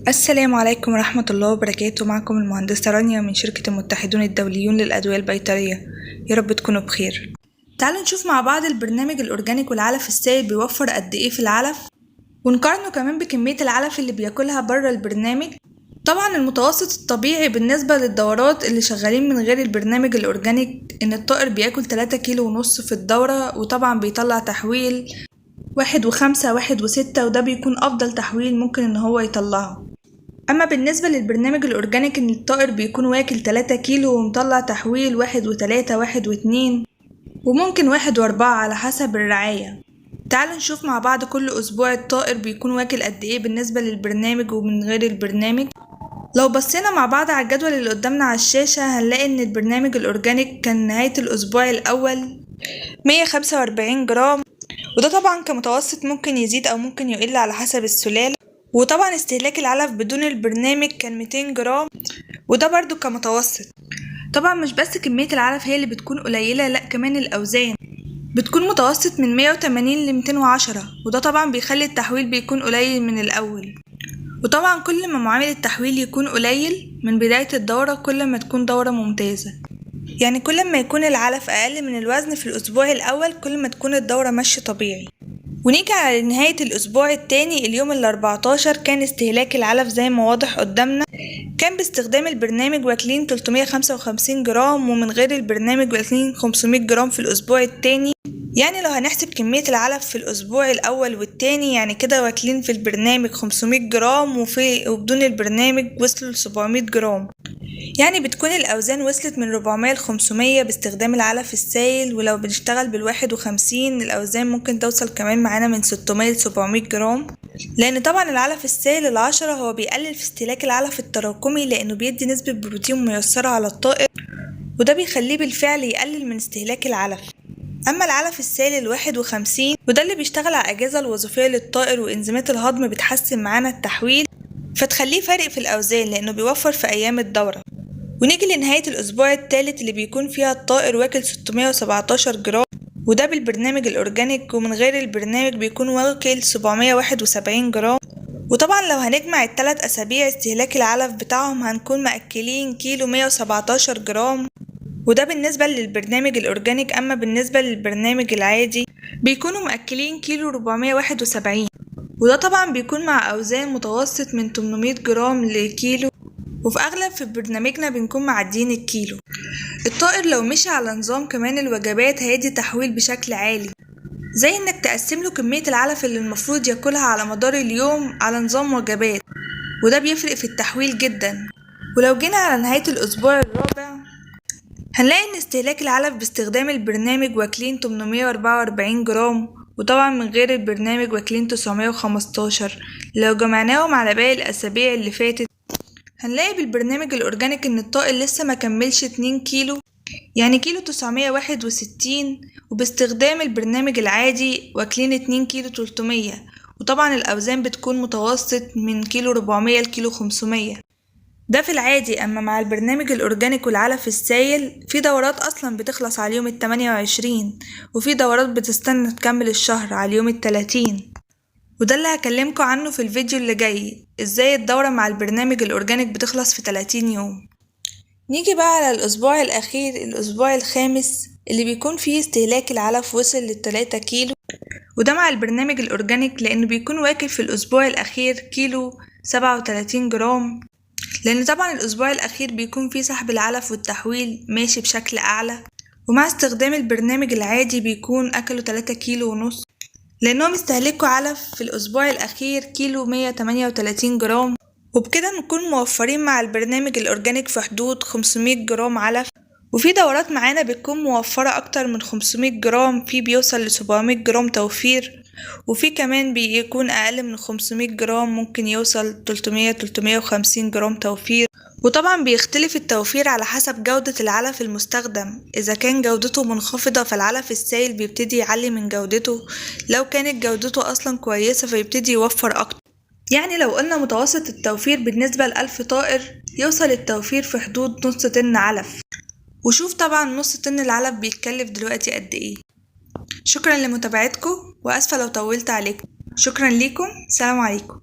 السلام عليكم ورحمة الله وبركاته. معكم المهندسة رانيا من شركة المتحدون الدوليون للأدوية البيطرية. يا رب تكونوا بخير. تعالوا نشوف مع بعض البرنامج الأورجانيك والعلف السائل بيوفر قد إيه في العلف، ونقارنه كمان بكمية العلف اللي بياكلها بره البرنامج. طبعا المتوسط الطبيعي بالنسبة للدورات اللي شغالين من غير البرنامج الأورجانيك إن الطائر بياكل 3 كيلو ونص في الدورة، وطبعا بيطلع تحويل 1.5 1.6، وده بيكون أفضل تحويل ممكن إن هو يطلعه. أما بالنسبة للبرنامج الأورجانيك إن الطائر بيكون واكل 3 كيلو ومطلع تحويل 1.3 1.2 وممكن 1.4 على حسب الرعاية. تعالوا نشوف مع بعض كل أسبوع الطائر بيكون واكل قد إيه بالنسبة للبرنامج ومن غير البرنامج. لو بصينا مع بعض على الجدول اللي قدامنا على الشاشة هنلاقي إن البرنامج الأورجانيك كان نهاية الأسبوع الأول 145 جرام، وده طبعا كمتوسط ممكن يزيد أو ممكن يقل على حسب السلالة. وطبعا استهلاك العلف بدون البرنامج كان 200 جرام، وده برضو كمتوسط. طبعا مش بس كمية العلف هي اللي بتكون قليلة، لا كمان الأوزان بتكون متوسط من 180 ل 210، وده طبعا بيخلي التحويل بيكون قليل من الأول. وطبعا كل ما معامل التحويل يكون قليل من بداية الدورة كل ما تكون دورة ممتازة. يعني كل ما يكون العلف أقل من الوزن في الأسبوع الأول كل ما تكون الدورة ماشية طبيعي. ونيجي على نهاية الأسبوع التاني اليوم ال14 كان استهلاك العلف زي ما واضح قدامنا، كان باستخدام البرنامج واكلين 355 جرام ومن غير البرنامج واكلين 500 جرام في الأسبوع التاني. يعني لو هنحسب كمية العلف في الأسبوع الأول والتاني يعني كده واكلين في البرنامج 500 جرام وبدون البرنامج وصلوا ل 700 جرام. يعني بتكون الأوزان وصلت من 400 ل 500 باستخدام العلف السائل، ولو بنشتغل بال51 الأوزان ممكن توصل كمان معانا من 600 ل 700 جرام. لأن طبعا العلف السائل ال10 هو بيقلل في استهلاك العلف التراكمي لأنه بيدي نسبة بروتين ميسرة على الطائر، وده بيخليه بالفعل يقلل من استهلاك العلف. أما العلف السائل ال51 وده اللي بيشتغل على الأجهزة الوظيفية للطائر وإنزيمات الهضم بتحسن معانا التحويل، فتخليه فارق في الأوزان لأنه بيوفر في أيام الدورة. ونيجي لنهاية الأسبوع الثالث اللي بيكون فيها الطائر واكل 617 جرام، وده بالبرنامج الأورجانيك، ومن غير البرنامج بيكون واكل 771 جرام. وطبعا لو هنجمع ال3 أسابيع استهلاك العلف بتاعهم هنكون مأكلين كيلو 117 جرام، وده بالنسبة للبرنامج الأورجانيك. أما بالنسبة للبرنامج العادي بيكونوا مأكلين كيلو 471، وده طبعا بيكون مع أوزان متوسط من 800 جرام لكيلو، وفي أغلب في برنامجنا بنكون معديين الكيلو. الطائر لو مشي على نظام كمان الوجبات هيدي تحويل بشكل عالي، زي انك تقسم له كمية العلف اللي المفروض ياكلها على مدار اليوم على نظام وجبات، وده بيفرق في التحويل جدا. ولو جينا على نهاية الأسبوع الرابع هنلاقي ان استهلاك العلف باستخدام البرنامج واكلين 844 جرام، وطبعا من غير البرنامج واكلين 915. لو جمعناهم على باقي الأسابيع اللي فاتت هنلاقي بالبرنامج الأورجانيك إن الطائر لسه ما كملش 2 كيلو، يعني كيلو 961، وباستخدام البرنامج العادي واكلين 2 كيلو 300، وطبعا الأوزان بتكون متوسط من كيلو 400 لكيلو 500، ده في العادي. أما مع البرنامج الأورجانيك والعلف السائل في دورات أصلا بتخلص على اليوم ال28، وفي دورات بتستنى تكمل الشهر على اليوم ال30، وده اللي هكلمكم عنه في الفيديو اللي جاي، ازاي الدورة مع البرنامج الأورجانيك بتخلص في 30 يوم. نيجي بقى على الأسبوع الأخير الأسبوع الخامس اللي بيكون فيه استهلاك العلف وصل ل3 كيلو، وده مع البرنامج الأورجانيك لأنه بيكون واكل في الأسبوع الأخير كيلو 37 جرام، لأن طبعا الأسبوع الأخير بيكون فيه سحب العلف والتحويل ماشي بشكل أعلى. ومع استخدام البرنامج العادي بيكون أكلوا 3 كيلو ونص، لأنهم استهلكوا علف في الأسبوع الأخير كيلو 138 جرام، وبكده نكون موفرين مع البرنامج الأورجانيك في حدود 500 جرام علف. وفي دورات معانا بتكون موفرة أكتر من 500 جرام، في بيوصل ل 700 جرام توفير، وفي كمان بيكون أقل من 500 جرام ممكن يوصل 300-350 جرام توفير. وطبعا بيختلف التوفير على حسب جودة العلف المستخدم، إذا كان جودته منخفضة فالعلف السائل بيبتدي يعلي من جودته، لو كانت جودته أصلا كويسة فيبتدي يوفر أكتر. يعني لو قلنا متوسط التوفير بالنسبة ل1000 طائر يوصل التوفير في حدود نص طن علف، وشوف طبعا نص طن العلف بيتكلف دلوقتي قد ايه. شكرا لمتابعتكم وأسفة لو طولت عليكم. شكرا ليكم، سلام عليكم.